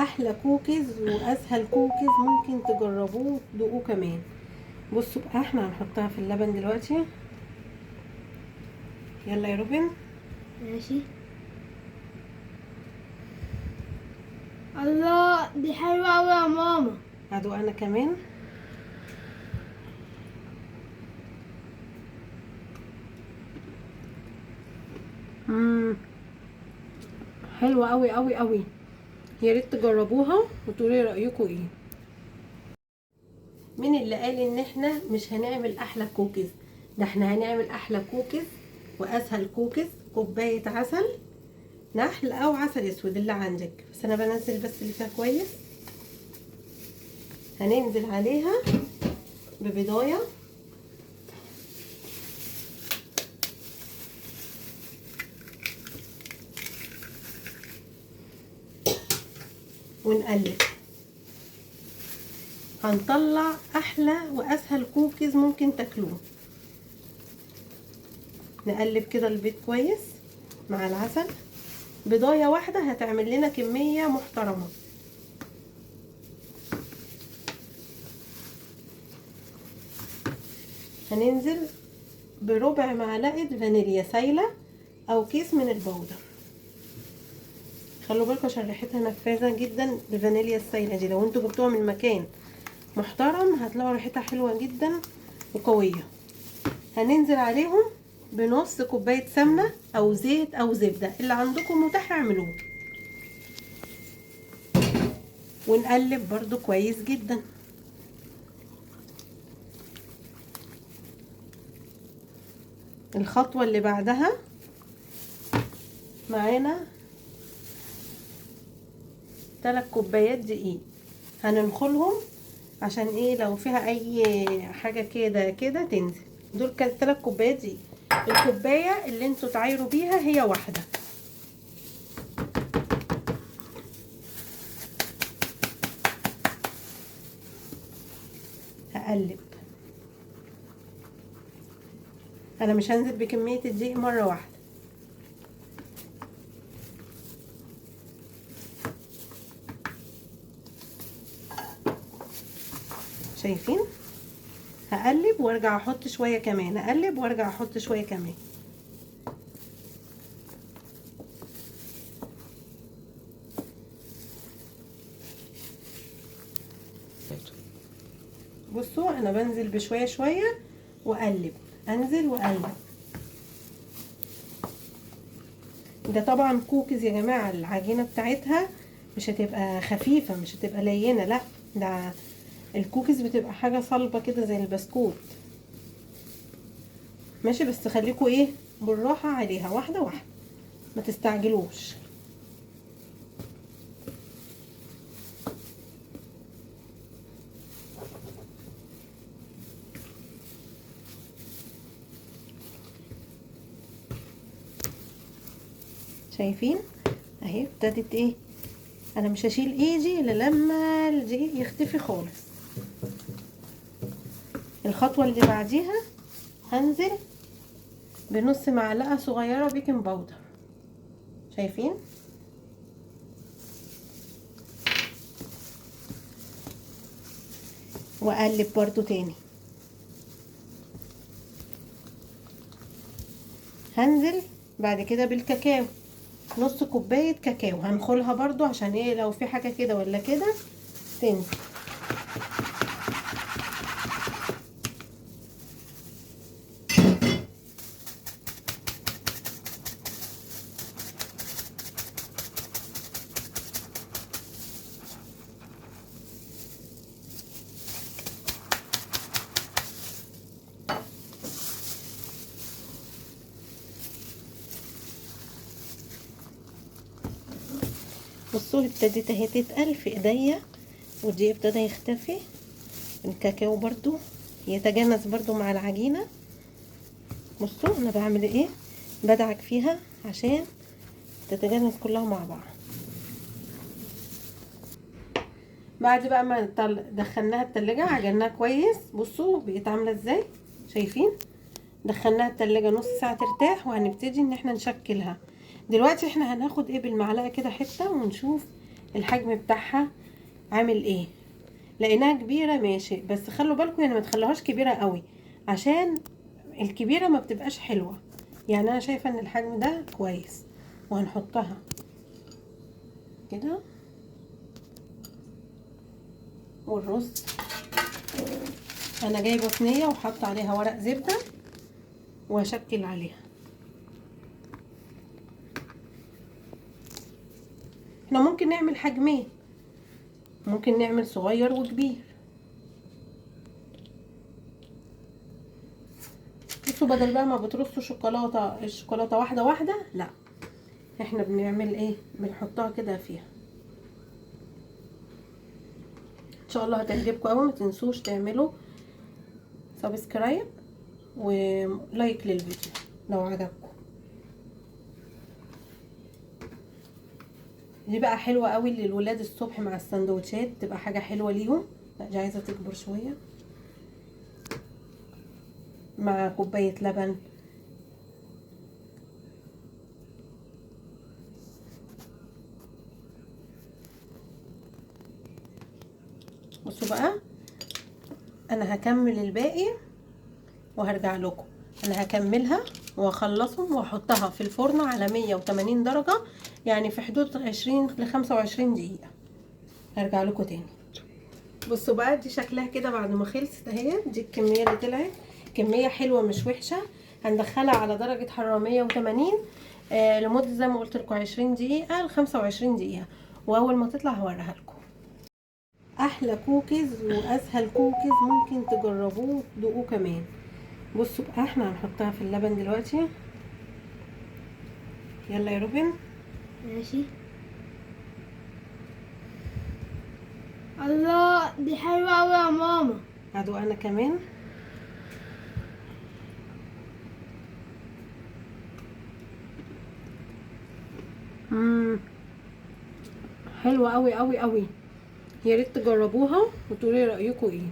احلى كوكيز واسهل كوكيز ممكن تجربوه تدوقوه كمان. بصوا بقى احنا هنحطها في اللبن دلوقتي. يلا يا روبن. ماشي. الله دي حلوة أوي يا ماما. هدوق انا كمان. حلوه قوي قوي قوي. يا ريت تجربوها وتقولي رايكم ايه. مين اللي قال ان احنا مش هنعمل احلى كوكيز؟ ده احنا هنعمل احلى كوكيز واسهل كوكيز. كوبايه عسل نحل او عسل اسود اللي عندك، بس انا بنزل بس اللي فيها كويس. هننزل عليها ببضايه ونقلب. هنطلع احلى واسهل كوكيز ممكن تاكلوه. نقلب كده البيض كويس مع العسل. بضايه واحده هتعمل لنا كميه محترمه. هننزل بربع معلقه فانيليا سايله او كيس من البودر. خلوا بالكم عشان ريحتها نفاذه جدا الفانيليا السايله دي. لو انتوا جبتوها من مكان محترم هتلاقوا ريحتها حلوه جدا وقويه. هننزل عليهم بنص كوبايه سمنه او زيت او زبده اللي عندكم متاح اعملوه. ونقلب برضو كويس جدا. الخطوه اللي بعدها معانا 3 كوبايات دقيق. هننخلهم عشان ايه لو فيها اي حاجه كده تنزل. دول كانت 3 كوبايات دقيق. الكوبايه اللي انتوا تعايروا بيها هي واحده. هقلب. انا مش هنزل بكميه الدقيق مره واحده. شايفين؟ هقلب وارجع احط شويه كمان، اقلب وارجع احط شويه كمان. بصوا انا بنزل بشويه شويه واقلب، انزل واقلب. ده طبعا كوكيز يا جماعه، العجينه بتاعتها مش هتبقى خفيفه، مش هتبقى لينه، لا ده الكوكيز بتبقى حاجه صلبه كده زي البسكوت. ماشي، بس خليكوا ايه بالراحه عليها، واحده واحده، ما تستعجلوش. شايفين اهي ابتدت ايه. انا مش هشيل ايدي الا لما الدقيق يختفي خالص. الخطوه اللي بعديها هنزل بنص معلقه صغيره بيكنج باودر. شايفين؟ واقلب برضو تاني. هنزل بعد كده بالكاكاو، نص كوبايه كاكاو. هنخلها برضو عشان ايه لو في حاجه كده ولا كده تنزل. بصوا ابتدت اهي تتقل في ايديا ودي ابتدى يختفي. الكاكاو برضو يتجانس برضو مع العجينة. بصوا انا بعمل ايه، بدعك فيها عشان تتجانس كلها مع بعض. بعد بقى ما دخلناها التلاجة عجناها كويس. بصوا بقت عاملة ازاي، شايفين؟ دخلناها التلاجة نص ساعة ترتاح وهنبتدي ان احنا نشكلها. دلوقتي احنا هناخد ايه بالمعلقة كده حتة ونشوف الحجم بتاعها عامل ايه. لقيناها كبيره ماشي، بس خلوا بالكم يعني ما تخلوهاش كبيره قوي، عشان الكبيره ما بتبقاش حلوه. يعني انا شايفه ان الحجم ده كويس. وهنحطها كده. والرز انا جايبه صينيه وحاطه عليها ورق زبده وهشكل عليها. احنا ممكن نعمل حجمين، ممكن نعمل صغير وكبير. بصوا بدل بقى ما بترصوا الشوكولاته واحده واحده، لا احنا بنعمل ايه، بنحطها كده فيها. ان شاء الله هتعجبكم قوي. ما تنسوش تعملوا سبسكرايب ولايك للفيديو لو عجبكم. دي بقى حلوه قوي للولاد الصبح مع السندوتشات، تبقى حاجه حلوه ليهم. لا دي عايزه تكبر شويه، مع كوبايه لبن. بصوا بقى انا هكمل الباقي وهرجع لكم. انا هكملها واخلصهم واحطها في الفرن على 180 درجة، يعني في حدود 20 ل 25 دقيقة. هرجع لكم تاني. بصوا بقى دي شكلها كده بعد ما خلصت اهي. دي الكمية اللي طلعت، كمية حلوة مش وحشة. هندخلها على درجة حرارة 180 لمدة زي ما قلت لكم 20 دقيقة ل 25 دقيقة، واول ما تطلع هوريها لكم. احلى كوكيز واسهل كوكيز ممكن تجربوه تدوقوه كمان. بصوا بقى احنا هنحطها في اللبن دلوقتي. يلا يا روبن. ماشي. الله دي حلوة أوي يا ماما. هدوق انا كمان. حلوه قوي قوي قوي. يا ريت تجربوها وتقولي رايكم ايه.